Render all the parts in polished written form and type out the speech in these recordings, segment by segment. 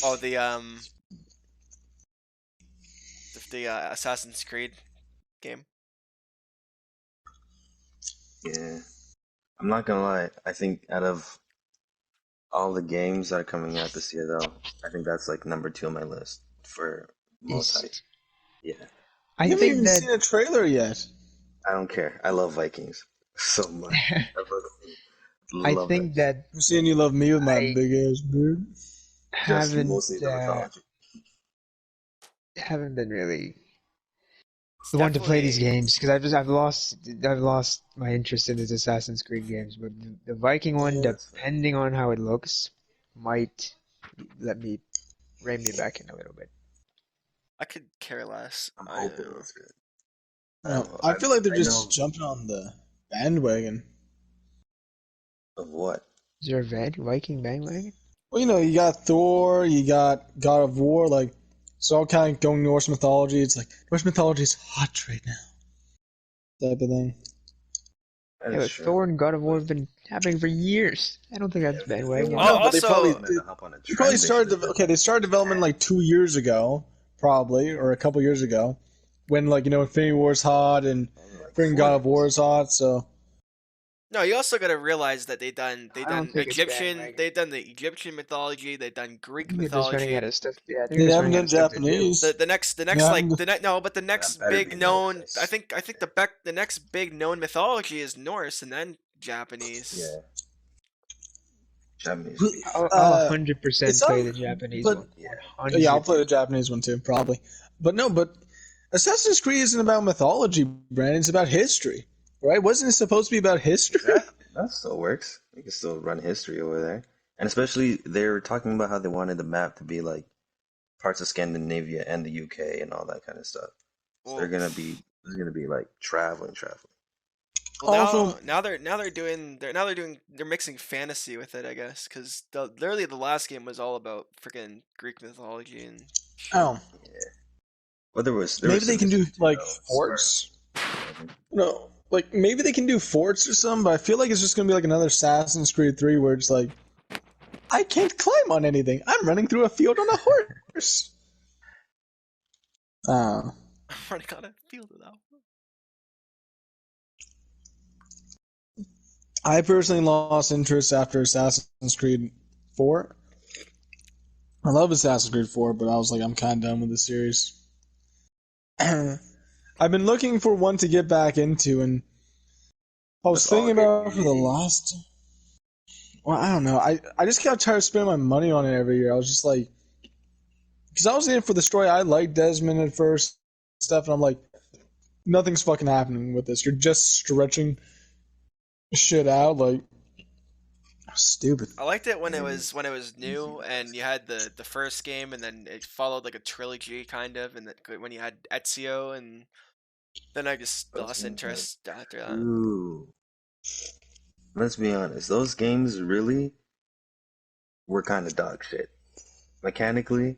Oh, the Assassin's Creed game. Yeah. I'm not gonna lie. I think out of all the games that are coming out this year, though, I think that's like number two on my list for multi. East. Yeah. I You haven't think even that seen a trailer yet. I don't care. I love Vikings so much. I fucking I love that think game. that I'm seeing you love me with my I big ass beard. Just haven't mostly the mythology. haven't been really It's the one to play these definitely games because I've lost my interest in these Assassin's Creed games. But the Viking one, Yeah, that's fair. depending on how it looks, might let me rein me back in a little bit. I could care less. I'm I hoping it's good. I don't No, know. I feel like they're I just know jumping on the bandwagon. of what. Is there a Viking bandwagon? Well, you got Thor, you got God of War, like it's all kind of going Norse mythology. It's like Norse mythology is hot right now, type of thing. That Yeah, is but true. Thor and God of War But have been happening for years. I don't think yeah, that's because they bandwagon. Al- No, but also, wanted to hop on a they probably trend. They should started. have did Okay, that they started in development Japan. like 2 years ago, probably, or a couple years ago, when Infinity War's hot and Probably like freaking four God of War years. is hot. So no, you also gotta realize that they I don't done think it's bandwagon. the Egyptian mythology, they've done I Greek think they're just running out mythology. of stuff. Yeah, I think they're they just haven't running out done of stuff to do. Japanese. The They next haven't. like the next no, but the That next better big be known Norse. I think the next big known mythology is Norse and then Japanese. Yeah, Japanese would be I'll Uh, 100% it's play on, the Japanese but one. yeah. yeah, I'll play 100%. the Japanese one too, probably. But no, but Assassin's Creed isn't about mythology, Brandon. It's about history, right? Wasn't it supposed to be about history? Exactly. That still works. You can still run history over there. And especially they were talking about how they wanted the map to be like parts of Scandinavia and the UK and all that kind of stuff. So Well, there's gonna be like traveling. well Also, they're mixing fantasy with it, I guess, because literally the last game was all about freaking Greek mythology and shit. oh, Yeah. But there was maybe they some can do history too like though. Sparta. forts. Mhm. No, like maybe they can do forts or something. But I feel like it's just gonna be like another Assassin's Creed 3, where it's like I can't climb on anything. I'm running through a field on a horse. Uh, I'm running on a field now. I personally lost interest after Assassin's Creed 4. I love Assassin's Creed 4, but I was like, I'm kind of done with the series. I've been looking for one to get back into, and I was That's all thinking game about you for the need. last. Well, I don't know. I just got tired of spending my money on it every year. I was just like, because I was in it for the story. I liked Desmond at first, stuff, and I'm like, nothing's fucking happening with this. You're just stretching shit out, like stupid. I liked it And when it was easy new to and you had the first game and then it followed like a trilogy kind of and when you had Ezio and then I just those lost games are interest after that. true. Let's be honest, those games really were kind of dog shit. Mechanically,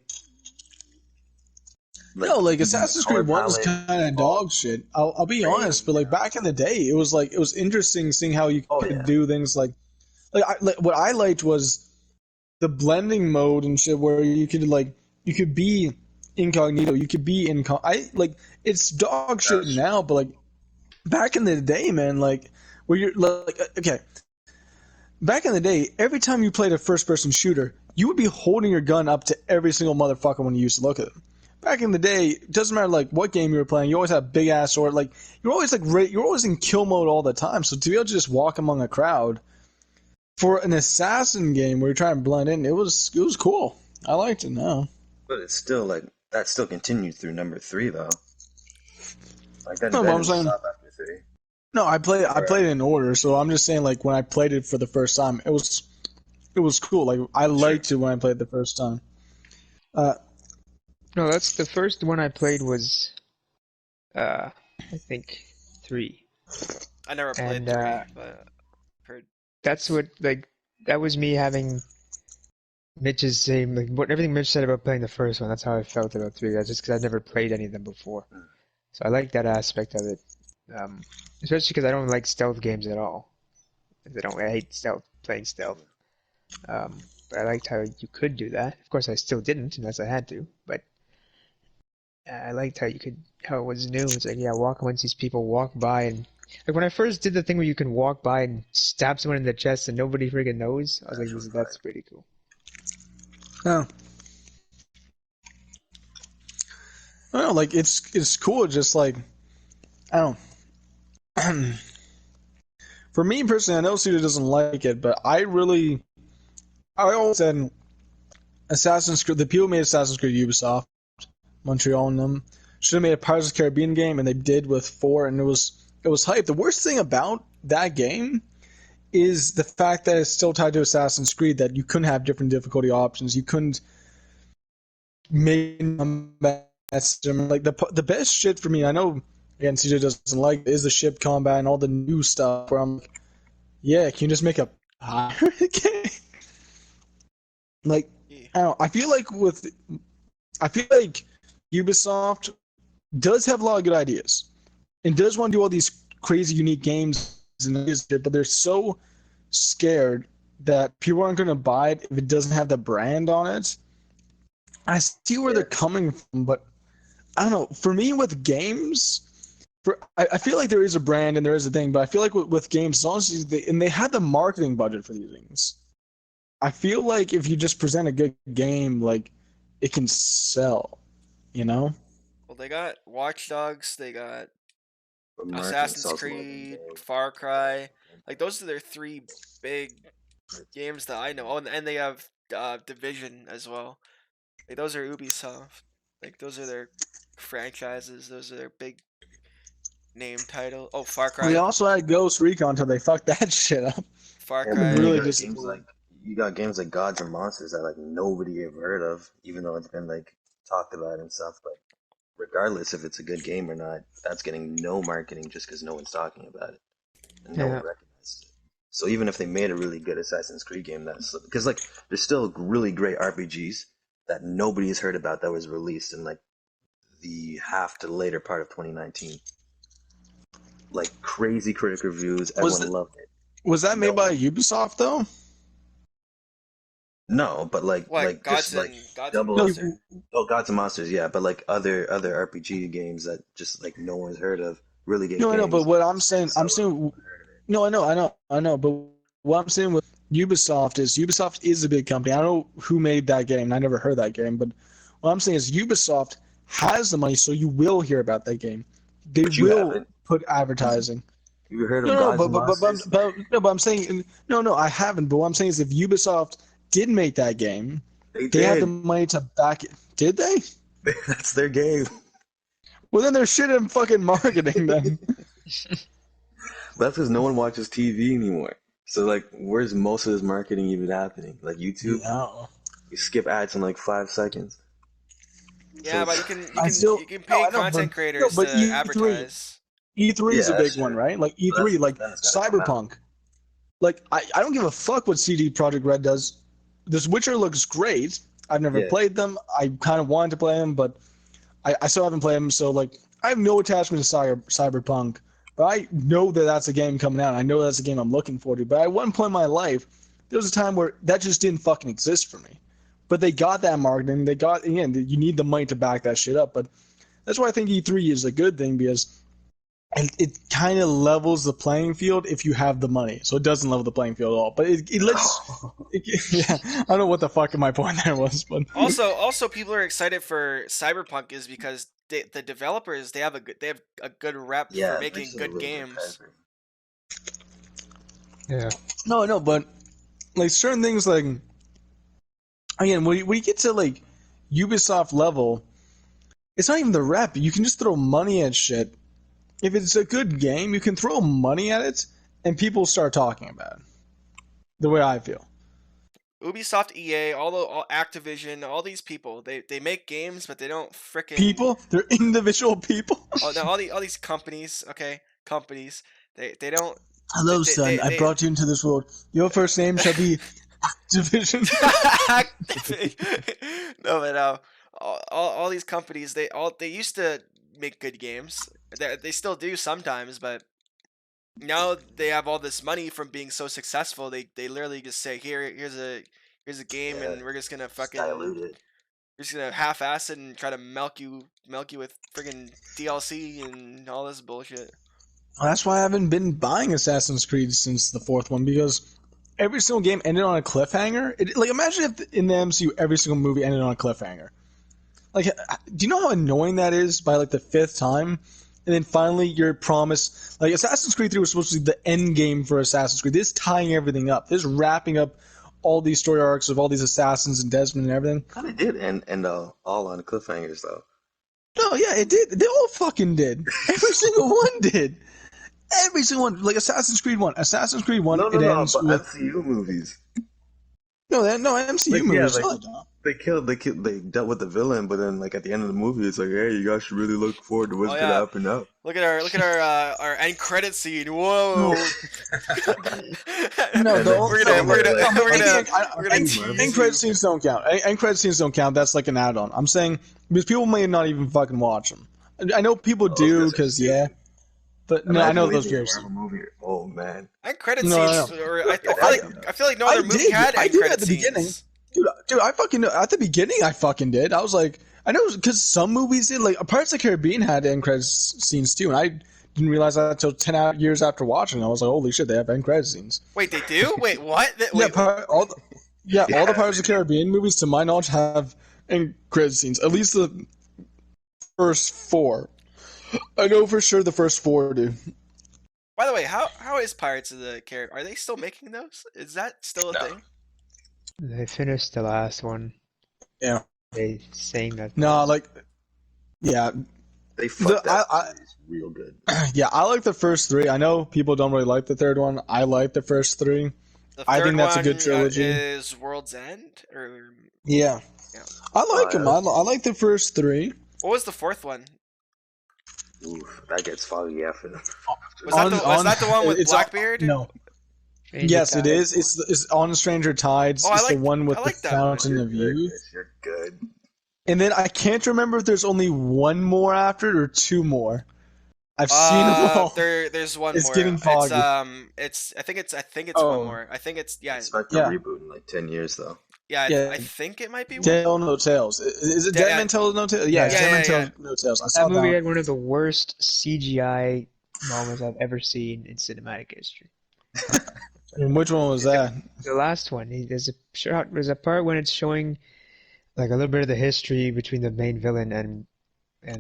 No, like like even the Assassin's color Creed 1 was palette kind of evolved dog shit. I'll be honest, way but like down. back in the day, it was like it was interesting seeing how you Oh could yeah, do things like what I liked was the blending mode and shit where you could be incognito, you could be I like it's dog that shit was true. now, but like back in the day, man, like where you're like okay, back in the day, every time you played a first person shooter, you would be holding your gun up to every single motherfucker when you used to look at them. Back in the day, it doesn't matter like what game you were playing, you always had a big ass sword. Like you're always in kill mode all the time. So to be able to just walk among a crowd for an assassin game where you're trying to blend in, it was cool. I liked it now. But it's still like that still continued through number three though. Like that No, but I'm didn't saying stop after three. no. I Or played it in order, so I'm just saying like when I played it for the first time, it was cool. Like I true. liked it when I played it the first time. Uh, No, that's the first one I played was I think 3. I never played And 3, but heard that's what like that was me having Mitch's same like what everything Mitch said about playing the first one. That's how I felt about 3. That's just because I'd never played any of them before. Mm. So I like that aspect of it. Um, Especially because I don't like stealth games at all. I hate playing stealth. Um, But I liked how you could do that. Of course, I still didn't unless I had to. But I liked how it was new. It's like, yeah, walk once these people walk by and like when I first did the thing where you can walk by and stab someone in the chest and nobody freaking knows. I was like, That was that's fire. pretty cool. Oh. I don't know, like it's cool. Just like I don't. For me personally, I know Cedar doesn't like it, but I always said Assassin's Creed. The people who made Assassin's Creed, Ubisoft, Montreal, and them should have made a Pirates of the Caribbean game, and they did with 4, and it was hype. The worst thing about that game is the fact that it's still tied to Assassin's Creed. That you couldn't have different difficulty options. You couldn't make like the best shit for me. I know again, CJ doesn't like it, is the ship combat and all the new stuff. Where I'm like, yeah, can you just make a pirate game? Like, Yeah. I don't know. I feel like Ubisoft does have a lot of good ideas and does want to do all these crazy, unique games and ideas, but they're so scared that people aren't going to buy it if it doesn't have the brand on it. I see where Yeah. they're coming from, but I don't know. For me, with games, I feel like there is a brand and there is a thing, but I feel like with games, as long as they have the marketing budget for these things, I feel like if you just present a good game, like it can sell, you know? Well, they got Watch Dogs, they got But marketing Assassin's sells more than Creed, game. Far Cry. Like those are their 3 big games that I know. Oh, and they have Division as well. Like those are Ubisoft. Like those are their franchises. Those are their big name title. Oh, Far We Cry. also had Ghost Recon until they fucked that shit up. Far Yeah, but I'm then Cry. really disappointed. you got games like Gods and Monsters that like nobody ever heard of, even though it's been like talked about and stuff. But regardless if it's a good game or not, that's getting no marketing just because no one's talking about it and no one Yeah. recognizes it. So even if they made a really good Assassin's Creed game, that's because like there's still really great RPGs that nobody has heard about that was released in like the half to later part of 2019. Like crazy critic reviews, Was everyone th- loved it. was that No made by one, Ubisoft though? no, but What? just Gods like and Gods and double. Monster? No, Oh, Gods and Monsters, yeah, but like other RPG games that just like no one's heard of, really good no, I know. But games, what didn't I'm sell out. saying, no, I know. But what I'm saying with Ubisoft is a big company. I don't know who made that game. I never heard that game, but what I'm saying is Ubisoft has the money, so you will hear about that game. They But you will haven't. put advertising. You heard of No, no, Gods and Monsters? but I'm saying no, I haven't. But what I'm saying is, if Ubisoft did make that game, They they have the did. money to back it. Did they? That's their game. Well, then they're shit in fucking marketing. Then That's because no one watches TV anymore. So like, where's most of this marketing even happening? Like YouTube, yeah, you skip ads in like 5 seconds. So Yeah, but you it's can you I can still you can no, pay I know, but content creators to E3, advertise. E3 is yeah, a that's big one, true. right? Like But E3, like then it's got to come out. Cyberpunk. Like I don't give a fuck what CD Projekt Red does. This Witcher looks great. I've never Yeah, played them. I kind of wanted to play them, but I still haven't played them. So like, I have no attachment to Cyberpunk. But I know that that's a game coming out. I know that's a game I'm looking forward to. But at one point in my life, there was a time where that just didn't fucking exist for me. But they got that marketing. They got again. You need the money to back that shit up. But that's why I think E3 is a good thing because it kind of levels the playing field if you have the money. So it doesn't level the playing field at all. But it lets. no. Yeah, I don't know what the fuck my point there was, but Also, people are excited for Cyberpunk is because the developers they have a good rep for Yeah, they making just have a good really good games. pedigree. Yeah. no, I know. But like certain things, like again, when you get to like Ubisoft level, it's not even the rep. You can just throw money at shit. If it's a good game, you can throw money at it, and people start talking about it. The way I feel. Ubisoft, EA, all Activision, all these people they make games, but they don't frickin' People, they're individual people. oh no all these companies, okay, companies they don't Hello, son. I they brought you into this world. Your first name shall be Division. no, but all these companies they used to make good games. They still do sometimes, but now they have all this money from being so successful. They literally just say here's a here's a game, Yeah, and we're just gonna just fucking, dilute it. we're just gonna half-ass it and try to milk you with friggin' DLC and all this bullshit. That's why I haven't been buying Assassin's Creed since the fourth one, because every single game ended on a cliffhanger. Like, imagine if in the MCU every single movie ended on a cliffhanger. Like, do you know how annoying that is by like the fifth time? And then finally you're promised, like, Assassin's Creed 3 was supposed to be the end game for Assassin's Creed. This is tying everything up. This is wrapping up all these story arcs of all these assassins and Desmond and everything. Kind of did end all on cliffhangers though. No, yeah, it did. They all fucking did. Every single one did. Every single one. Like Assassin's Creed 1. Assassin's Creed 1, No, it ends but with... MCU movies. No, MCU Like, yeah, movies. like they dealt with the villain, but then like at the end of the movie, it's like, hey, you guys should really look forward to what's Oh, gonna yeah. happen now. Look at our end credit scene. Whoa. No, the we're gonna end tease credit you. scenes don't count. End credit scenes don't count. That's like an add-on. I'm saying because people may not even fucking watch them. I know people do guys are because yeah, but no, I Imagine know leaving those a people. Marvel movie. Oh man, End credit No, I scenes. know. Or I feel like no other movie had I end did credit at the scenes. beginning. Dude, I fucking at the beginning I fucking did. I was like, I know because some movies did. Like Pirates of the Caribbean had end credits scenes too, and I didn't realize that until 10 years after watching. I was like, holy shit, they have end credit scenes. Wait, they do? Wait, what? Yeah, Wait, all the Pirates of the Caribbean movies, to my knowledge, have end credit scenes. At least the first four. I know for sure the first four do. by the way, how is Pirates of the Caribbean? Are they still making those? Is that still a thing? They finished the last one. Yeah. They saying that. No, like, yeah, they fucked that I- series real good. yeah. I like the first three. I know people don't really like the third one. I like the first three. The I third think that's a one, good trilogy. is World's End, or Yeah, yeah. I like them. yeah. I like the first three. What was the fourth one? Oof, that gets foggy after them. Was that the one with it's Blackbeard? No. Stranger Yes, it Tides. is. It's on Stranger Tides. Oh, I It's the like- one with I the like that one. Fountain of Youth. You're good. And then I can't remember if there's only one more after it or two more. I've seen them all. There's one It's more. getting foggy. I think it's Oh. one more. I think it's Expect a Yeah. reboot in like 10 years though. Yeah. I think it might be one. Tale No Tales. Is it Yeah, Dead Man Tell No Tales? Yeah, Yeah, Dead Man yeah, Tell No Tales. I saw That movie that. had one of the worst CGI moments I've ever seen in cinematic history. And which one was that? The last one, there's a part when it's showing like a little bit of the history between the main villain and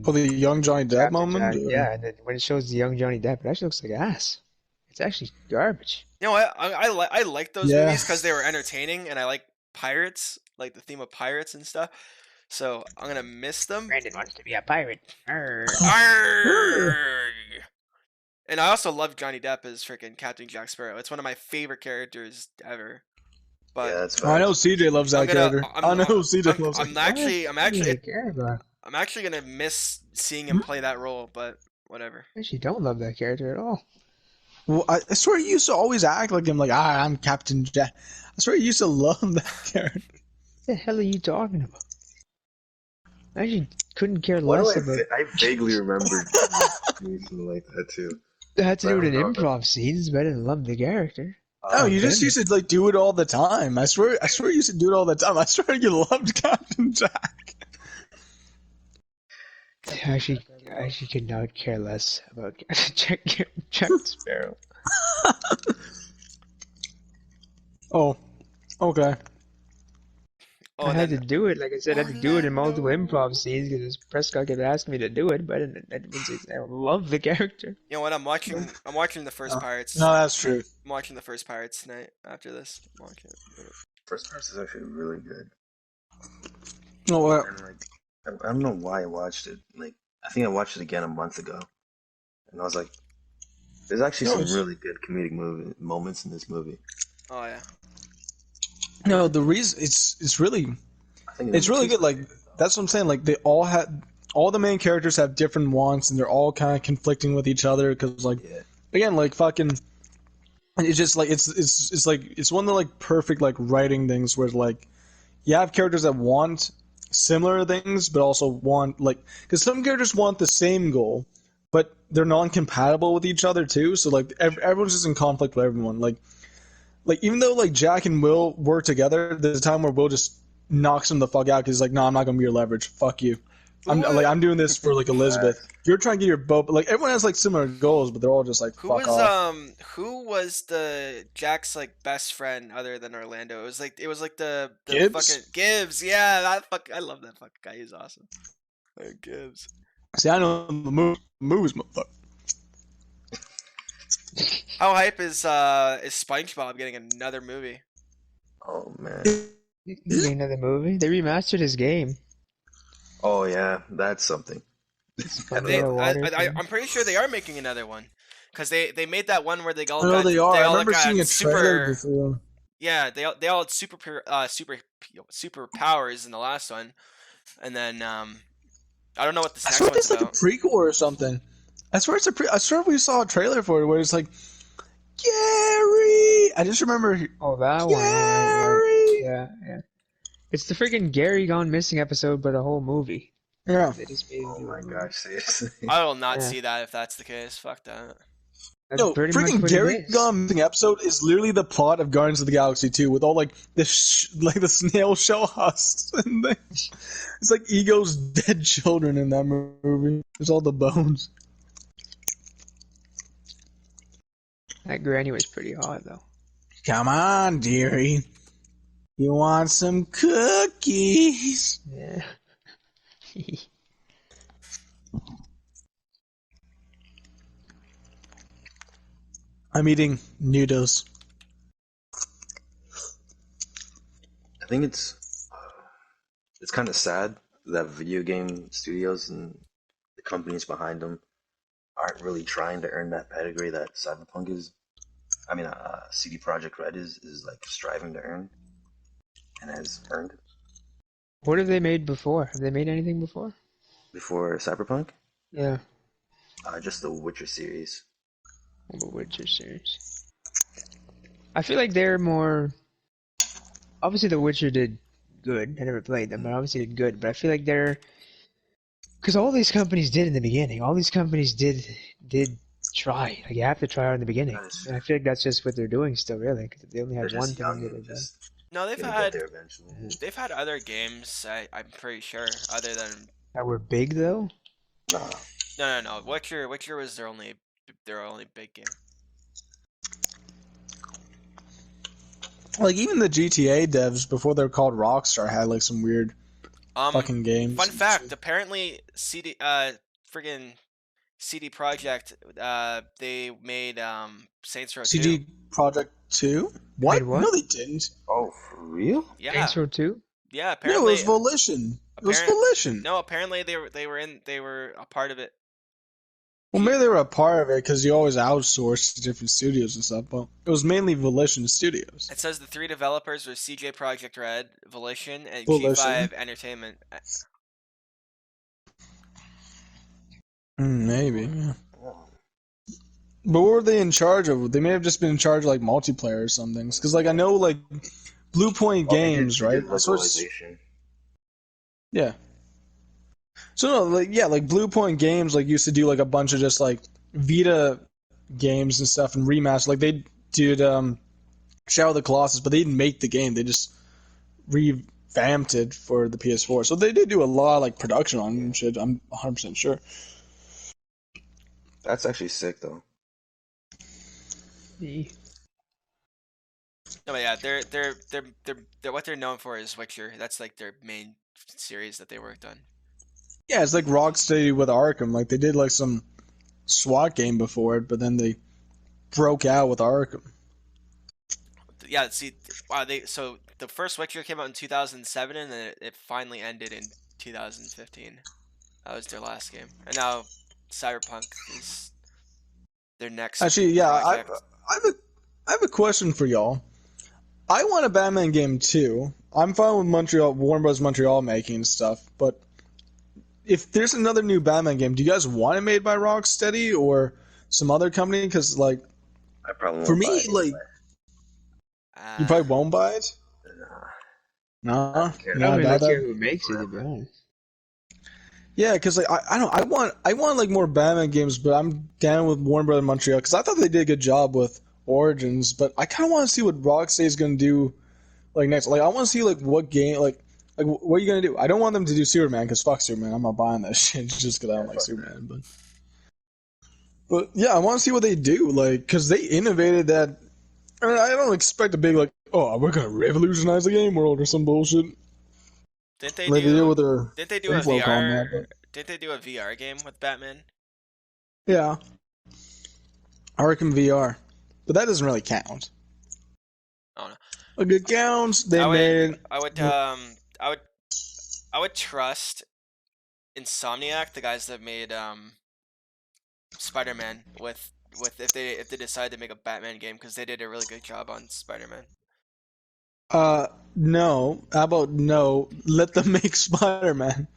Oh, the young Johnny Depp Captain moment? Jack. Yeah, and then when it shows the young Johnny Depp, it actually looks like ass. It's actually garbage. You know what? I like those Yeah. movies because they were entertaining, and I like pirates, like the theme of pirates and stuff. So I'm gonna miss them. Brandon wants to be a pirate. Arr. Arrgh. And I also love Johnny Depp as freaking Captain Jack Sparrow. It's one of my favorite characters ever. But Yeah, that's I know fine. CJ loves that character. I know CJ loves that I'm character. I'm actually gonna miss seeing him play that role, but whatever. I actually don't love that character at all. Well, I swear you used to always act like him, like, I'm Captain Jack. I swear you used to love that character. What the hell are you talking about? I actually couldn't care Why do less about I vaguely remember doing something like that too. it. Had to do with an I don't know. improv scenes, but I didn't love the character. No, you okay. just used to like do it all the time. I swear you used to do it all the time. I swear you loved Captain Jack. I actually could not care less about Jack Sparrow. Oh, okay. Oh, I and had to then do it, like I said, I had to do it in multiple improv scenes because Prescott kept asking me to do it, but I love the character. you know what? I'm watching the first Pirates. No, that's true. I'm watching the first Pirates tonight. After this, I'm watching it. First part is actually really good. No, what? And like, I don't know why I watched it. Like, I think I watched it again a month ago, and I was like, "There's actually some really good comedic moments in this movie." Oh yeah. No, the reason it's really I think it's really good. Like that's what I'm saying. Like all the main characters have different wants, and they're all kind of conflicting with each other. Because like again, like fucking, it's just like it's like it's one of the like perfect like writing things where like you have characters that want similar things, but also want like because some characters want the same goal, but they're non-compatible with each other too. So like everyone's just in conflict with everyone. Like like even though like Jack and Will work together, there's a time where Will just knocks him the fuck out because he's like, no, I'm not gonna be your leverage. Fuck you. I'm doing this for like Elizabeth. You're trying to get your boat, but like everyone has like similar goals, but they're all just like fuck off. Who was the Jack's like best friend other than Orlando? It was like the Gibbs? fucking Gibbs. Yeah, I love that fucking guy. He's awesome. Gibbs. See, I know the moves, motherfucker. How hype is SpongeBob getting another movie? Oh man. You made another movie? They remastered his game. Oh yeah, that's something. I'm pretty sure they are making another one, because they made that one where they all I know got, they are. they I all remember got seeing a trailer super. before. Yeah, they all had super powers in the last one, and then I don't know what this I next swear one's it's like a about. prequel or something. I swear it's I swear we saw a trailer for it where it's like Gary. I just remember Oh, that one. Gary. Yeah. It's the freaking Gary Gone Missing episode, but a whole movie. Yeah. They just made Oh into a my movie. gosh, seriously. I will not Yeah. see that if that's the case. Fuck that. That's No, pretty much freaking what Gary it is. Gone Missing episode is literally the plot of Guardians of the Galaxy 2 with all like the snail shell husks and things. It's like Ego's dead children in that movie. There's all the bones. That granny was pretty hot, though. Come on, dearie. You want some cookies? Yeah. I'm eating noodles. I think it's kind of sad that video game studios and the companies behind them aren't really trying to earn that pedigree that Cyberpunk is. I mean, CD Projekt Red is like striving to earn and has earned What have they made before? Have they made anything before? before Cyberpunk. Yeah. Just the Witcher series. The Witcher series. I feel like they're more. Obviously, The Witcher did good. I never played them, but obviously did good. But I feel like they're. Because all these companies did in the beginning. All these companies did try. Like, you have to try hard in the beginning. And I feel like that's just what they're doing still, really. Because they only They're have one just thing young that and they've done. just No, gonna get there eventually. they've had other games. I'm pretty sure, other than That were big, though? Nah. no. Witcher was their only big game. Like even the GTA devs before they're called Rockstar had like some weird fucking games. Fun fact: apparently, friggin' CD Projekt, they made Saints Row 2. CD Project 2? What? Wait, what? No, they didn't. Oh, for real? Yeah, Saints Row 2? yeah. No, it Apparently, was Volition. It was apparent- Volition. no. Apparently, they were a part of it. Well, maybe they were a part of it because you always outsource to different studios and stuff, but it was mainly Volition Studios. It says the 3 developers were CJ Projekt Red, Volition, and Volition. G5 Entertainment. Maybe, yeah. But what were they in charge of? They may have just been in charge of like multiplayer or something. Because like I know like Blue Point Games, They did right? That's what's- localization. yeah. So no, like Blue Point Games like used to do like a bunch of just like Vita games and stuff and remaster. Like they did Shadow of the Colossus, but they didn't make the game. They just revamped it for the PS4. So they did do a lot of like production on it and shit. I'm 100% sure. That's actually sick, though. Yeah. No, but yeah, they're what they're known for is Witcher. That's like their main series that they worked on. Yeah, it's like Rocksteady with Arkham. Like they did like some SWAT game before it, but then they broke out with Arkham. Yeah, see, wow, so the first Witcher came out in 2007, and then it finally ended in 2015. That was their last game, and now Cyberpunk is their next. Actually, yeah, project. I have a question for y'all. I want a Batman game too. I'm fine with Warner Bros. Montreal making stuff, but if there's another new Batman game, do you guys want it made by Rocksteady or some other company? Because like, I probably won't for buy me, it like, you probably won't buy it. Nah. No, care. I not don't really about care that. who makes it, to be honest. Yeah, because like I want like more Batman games, but I'm down with Warner Bros. Montreal because I thought they did a good job with Origins, but I kind of want to see what Rocksteady is going to do like next. Like I want to see like what game like what are you going to do? I don't want them to do Superman because fuck Superman. I'm not buying that shit just because I don't like Superman. But yeah, I want to see what they do. Like because they innovated that. I mean, I don't expect a big like we're going to revolutionize the game world or some bullshit. Didn't they Like they did do? with their Didn't they do free a flow combat. VR? Didn't they do a VR game with Batman? Yeah, Arkham VR, but that doesn't really count. I don't know. Like it counts. They I made. would, I would, I would, I would trust Insomniac, the guys that made Spider-Man, with if they decide to make a Batman game, because they did a really good job on Spider-Man. No. How about no? Let them make Spider-Man.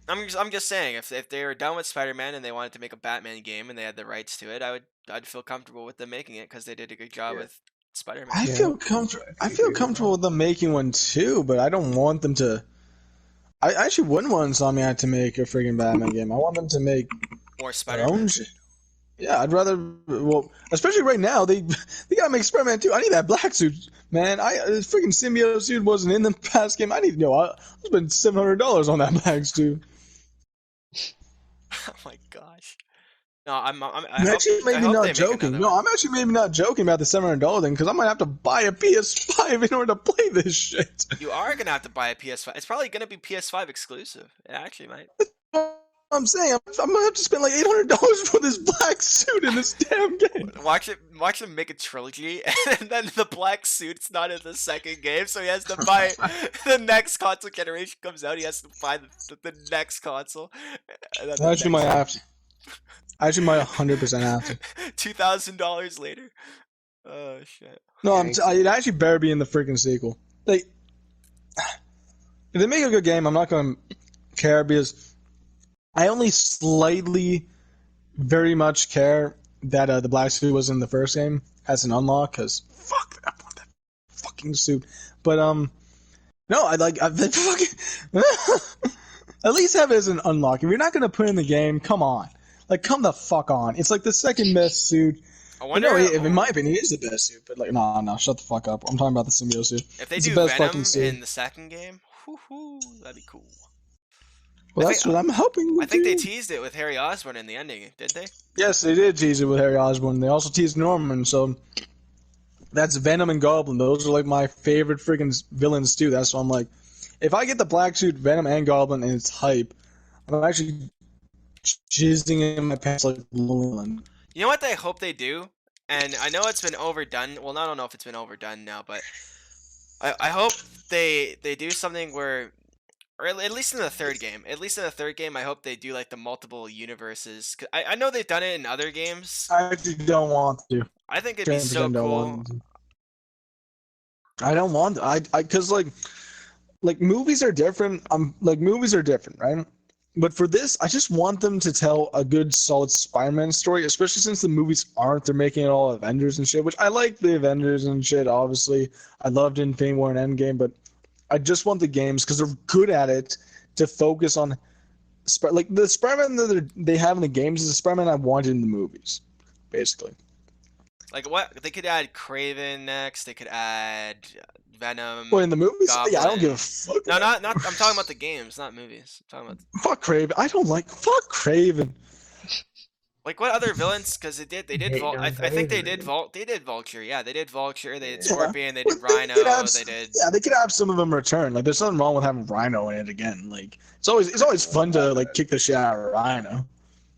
I'm just saying, if they were done with Spider-Man and they wanted to make a Batman game and they had the rights to it, I'd feel comfortable with them making it because they did a good job with Spider-Man. I feel comfortable. I feel comfortable with them making one too, but I don't want them to. I actually wouldn't want Insomniac to make a freaking Batman game. I want them to make More their Spider-Man. own shit. Yeah, I'd rather. Well, especially right now, they gotta make Spider-Man too. I need that black suit, man. This freaking symbiote suit wasn't in the past game. I need to know. I spent $700 on that black suit. Oh my gosh. No, I I'm hope, actually I maybe hope not they make joking. another No, one. I'm actually maybe not joking about the $700 thing because I might have to buy a PS5 in order to play this shit. You are gonna have to buy a PS5. It's probably gonna be PS5 exclusive. It actually might. I'm saying I'm gonna have to spend like $800 for this black suit in this damn game. Watch them make a trilogy, and then the black suit's not in the second game, so he has to buy the next console generation comes out. He has to buy the next console. And then I actually might have to. I actually might 100% have to. $2,000 later. Oh shit. No, it actually better be in the freaking sequel. Like, if they make a good game, I'm not gonna care because I only slightly, very much care that the black suit was in the first game as an unlock because fuck, I want that fucking suit. But no, I fucking at least have it as an unlock. If you're not gonna put it in the game, come on, like come the fuck on. It's like the second best suit. I wonder No, in my opinion, it is the best suit. But like, no, shut the fuck up. I'm talking about the symbiote suit. if they It's do the best Venom fucking suit. in the second game. That'd be cool. Well, that's what I'm hoping. I think they teased it with Harry Osborn in the ending, did they? Yes, they did tease it with Harry Osborn. They also teased Norman, so that's Venom and Goblin. Those are like my favorite freaking villains too. That's why I'm like, if I get the black suit, Venom and Goblin, and it's hype, I'm actually jizzing in my pants like Lowland. You know what I hope they do? And I know it's been overdone. Well, I don't know if it's been overdone now, but I hope they do something where, or at least in the third game. At least in the third game, I hope they do like the multiple universes. 'Cause I know they've done it in other games. I actually don't want to. I think it'd be so 10% don't cool. want to. I don't want to. I because like movies are different. Movies are different, right? But for this, I just want them to tell a good, solid Spider-Man story, especially since the movies aren't. They're making it all Avengers and shit, which I like the Avengers and shit, obviously. I loved Infinity War and Endgame, but I just want the games, because they're good at it, to focus on... Like, the Spider-Man that they have in the games is the Spider-Man I wanted in the movies, basically. Like what? They could add Craven next. They could add Venom. Well, in the movies? Goblin. Yeah, I don't give a fuck. No, not. I'm talking about the games, not movies. I'm talking about. Fuck Craven. I don't like... Fuck Craven. Like what other villains? Because they did. I think they did Craven. They did Vulture. Yeah, they did Vulture. They did Yeah. Scorpion. They did Well, Rhino. They did. Yeah, they could have some of them return. Like, there's nothing wrong with having Rhino in it again. Like, it's always fun to like kick the shit out of Rhino.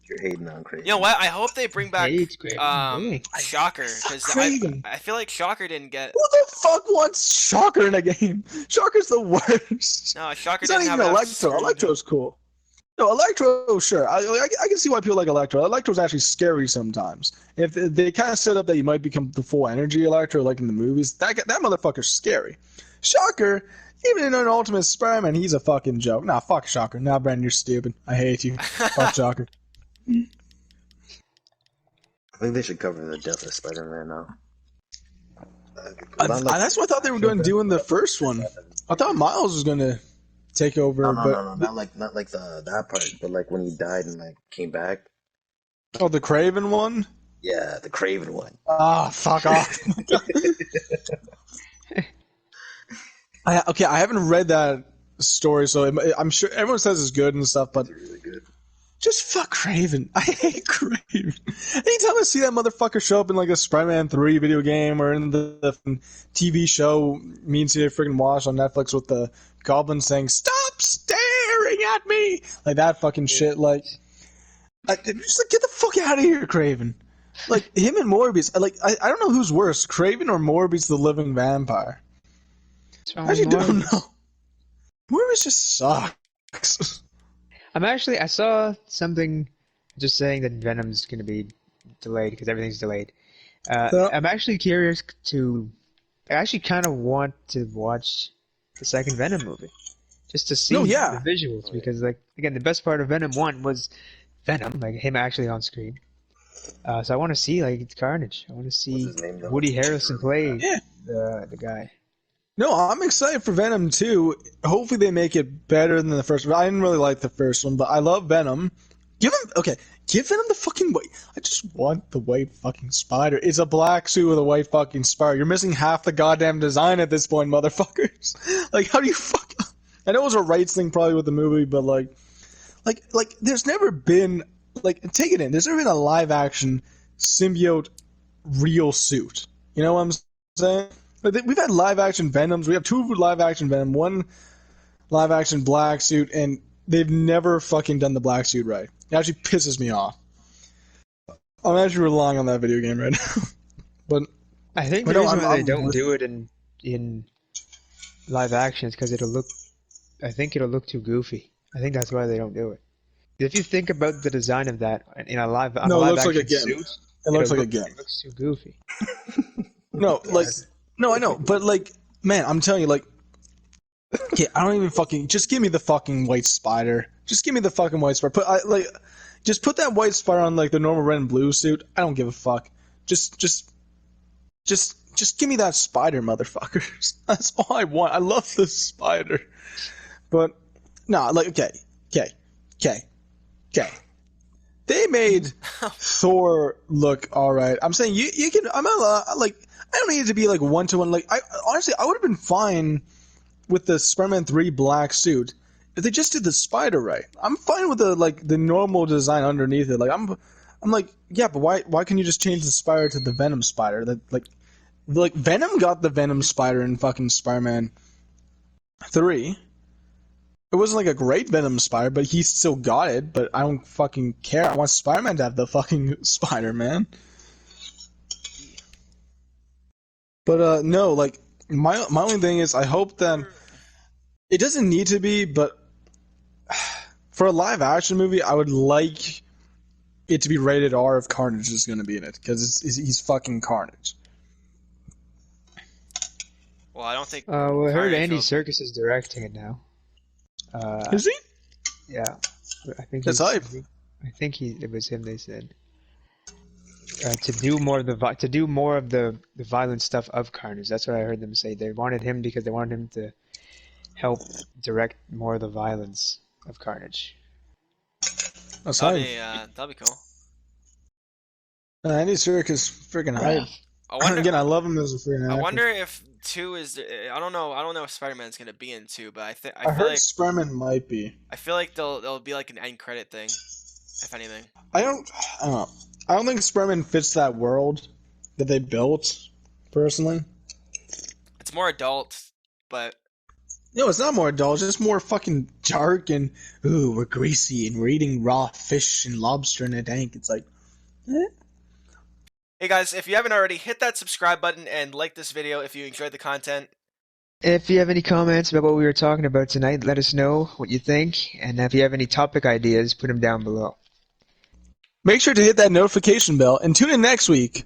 You're hating on Craven. You know what? I hope they bring back Hates Craven, really. Shocker, because Craven. I feel like Shocker didn't get. Who the fuck wants Shocker in a game? Shocker's the worst. No, Shocker It's not didn't even have enough Electro. screen Electro's cool. No, Electro, sure. I can see why people like Electro. Electro's actually scary sometimes. If they kind of set up that you might become the full energy Electro, like in the movies, that motherfucker's scary. Shocker, even in an Ultimate Spider-Man, he's a fucking joke. Nah, fuck Shocker. Nah, Brandon, you're stupid. I hate you. Fuck Shocker. I think they should cover the death of Spider-Man now. That's what I thought they were going to do in the first one. I thought Miles was going to take over. No, not like that part, but like when he died and like came back. Oh, the Craven one? Yeah, the Craven one. Ah, fuck off. I haven't read that story, so I'm sure everyone says it's good and stuff, but It's really good. just fuck Craven. I hate Craven. Anytime I see that motherfucker show up in like a Spider-Man 3 video game or in the TV show me and CJ freaking watch on Netflix with the goblin saying, "Stop staring at me!" Like that fucking shit. Like, just like, get the fuck out of here, Craven. Like, him and Morbius. Like, I don't know who's worse, Craven or Morbius the Living Vampire. What's I wrong with actually don't Morbius? know. Morbius just sucks. I saw something just saying that Venom's going to be delayed because everything's delayed. So, I'm actually curious to. I actually kind of want to watch the second Venom movie just to no, see the yeah. visuals because, like, again, the best part of Venom 1 was Venom, like him actually on screen. So I want to see like it's Carnage. I want to What's see his name though? Woody Harrelson play Yeah. the guy. No, I'm excited for Venom too. Hopefully they make it better than the first one. I didn't really like the first one, but I love Venom. Give Venom the fucking white. I just want the white fucking spider. It's a black suit with a white fucking spider. You're missing half the goddamn design at this point, motherfuckers. Like, how do you fuck? I know it was a rights thing probably with the movie, but like, there's never been take it in. There's never been a live action symbiote real suit. You know what I'm saying? Like, we've had live action Venoms. We have 2 live action Venom, 1 live action black suit, and they've never fucking done the black suit right. It actually pisses me off. I'm actually relying on that video game right now. but I think but the no, reason why they I'm don't with do you. it in live action is because it'll look. I think it'll look too goofy. I think that's why they don't do it. If you think about the design of that in a No, it live looks like a action gimp. suit, It looks like a gimp. it looks too goofy. No, like no, I know, but like, man, I'm telling you, like, okay, I don't even fucking just give me the fucking white spider. Just give me the fucking white spider. Just put that white spider on like the normal red and blue suit. I don't give a fuck. Just give me that spider, motherfuckers. That's all I want. I love the spider. But nah, like okay. They made Thor look alright. I'm saying you can. I'm not like I don't need it to be like 1-to-1. Like I honestly I would have been fine with the Spider-Man 3 black suit if they just did the spider right. I'm fine with the normal design underneath it. Like I'm like yeah, but why can't you just change the spider to the Venom spider? That like Venom got the Venom spider in fucking Spider-Man 3. It wasn't like a great Venom spider, but he still got it. But I don't fucking care. I want Spider-Man to have the fucking Spider-Man. But no, like my only thing is I hope that it doesn't need to be, but for a live action movie, I would like it to be rated R if Carnage is going to be in it because he's fucking Carnage. Well, I don't think Well, I heard Carnage Andy will. Serkis is directing it now. Is he? Yeah, I think That's hype. it was him. They said to do more of the violent stuff of Carnage. That's what I heard them say. They wanted him because they wanted him to help direct more of the violence of Carnage. That's hype. That'd be cool. Andy Serkis freaking hype. I wonder. Again, I love him as a freaking I actor. wonder if 2 is. I don't know. I don't know if Spider-Man's gonna be in 2, but I I feel heard like Spider-Man might be. I feel like they'll be like an end credit thing, if anything. I don't know. I don't think Spider-Man fits that world that they built, personally. It's more adult, but No, it's not more adult. It's just more fucking dark and, ooh, we're greasy and we're eating raw fish and lobster in a tank. It's like, eh? hey guys, if you haven't already, hit that subscribe button and like this video if you enjoyed the content. If you have any comments about what we were talking about tonight, let us know what you think. And if you have any topic ideas, put them down below. Make sure to hit that notification bell and tune in next week.